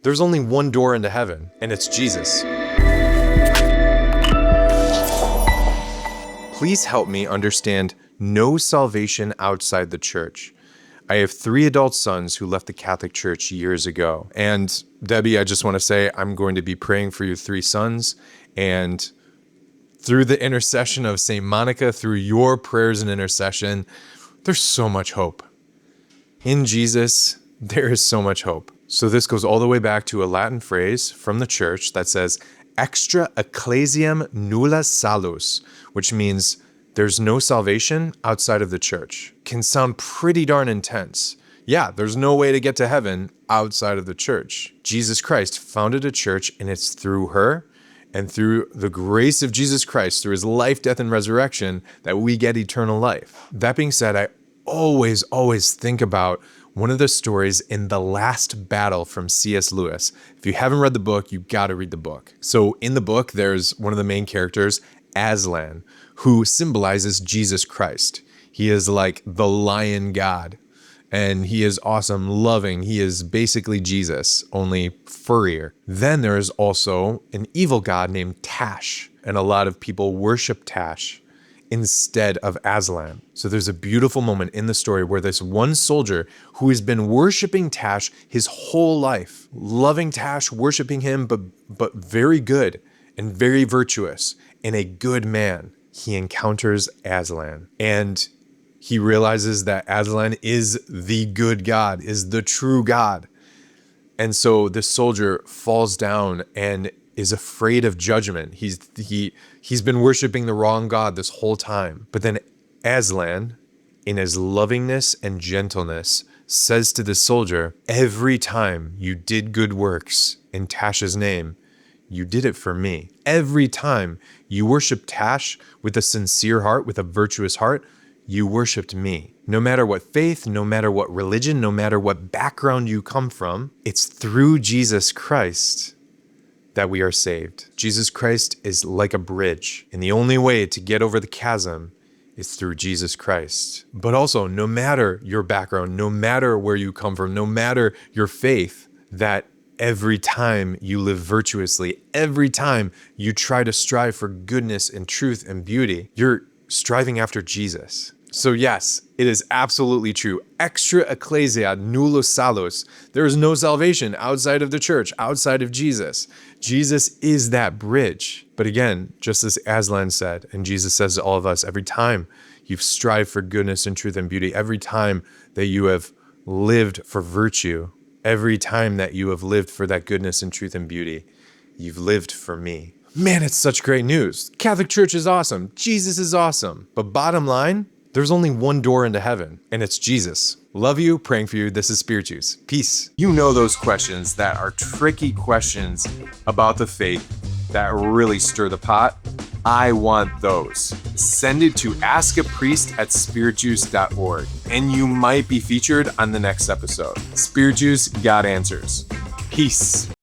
There's only one door into heaven, and it's Jesus. Please help me understand no salvation outside the church. I have 3 adult sons who left the Catholic Church years ago. And Debbie, I just want to say I'm going to be praying for your 3 sons. And through the intercession of St. Monica, through your prayers and intercession, there's so much hope. In Jesus, there is so much hope. So this goes all the way back to a Latin phrase from the church that says, extra ecclesiam nulla salus, which means there's no salvation outside of the church. Can sound pretty darn intense. Yeah, there's no way to get to heaven outside of the church. Jesus Christ founded a church, and it's through her and through the grace of Jesus Christ, through his life, death, and resurrection, that we get eternal life. That being said, I always think about one of the stories in The Last Battle from C.S. Lewis. If you haven't read the book, you got to read the book. So in the book, there's one of the main characters, Aslan, who symbolizes Jesus Christ. He is like the lion god, and he is awesome, loving. He is basically Jesus, only furrier. Then there is also an evil god named Tash, and a lot of people worship Tash instead of Aslan. So there's a beautiful moment in the story where this one soldier who has been worshiping Tash his whole life, loving Tash, worshiping him, but very good and very virtuous and a good man, he encounters Aslan, and he realizes that Aslan is the good God, is the true God. And so this soldier falls down and is afraid of judgment. He's been worshiping the wrong God this whole time. But then Aslan, in his lovingness and gentleness, says to the soldier, every time you did good works in Tash's name, you did it for me. Every time you worshiped Tash with a sincere heart, with a virtuous heart, you worshiped me. No matter what faith, no matter what religion, no matter what background you come from, it's through Jesus Christ that we are saved. Jesus Christ is like a bridge, and the only way to get over the chasm is through Jesus Christ. But also, no matter your background, no matter where you come from, no matter your faith, that every time you live virtuously, every time you try to strive for goodness and truth and beauty, you're striving after Jesus. So yes, it is absolutely true. Extra ecclesia nulla salus. There is no salvation outside of the church, outside of Jesus. Jesus is that bridge. But again, just as Aslan said, and Jesus says to all of us, every time you've strived for goodness and truth and beauty, every time that you have lived for virtue, every time that you have lived for that goodness and truth and beauty, you've lived for me. Man, it's such great news. Catholic Church is awesome. Jesus is awesome. But bottom line, there's only one door into heaven, and it's Jesus. Love you, praying for you. This is Spirit Juice. Peace. You know those questions that are tricky questions about the faith that really stir the pot? I want those. Send it to askapriest@spiritjuice.org, and you might be featured on the next episode. Spirit Juice got answers. Peace.